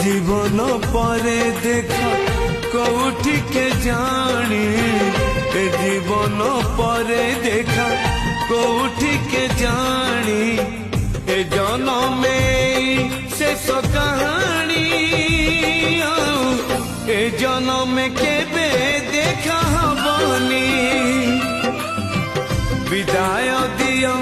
জীবন পরে দেখা কোউঠি কে জানি এ জীবন পরে দেখা কোউঠি কে জানি এ জনমে শেষ কাহানি এ জনমে কেবে দেখা হবনি বিদায় দিও।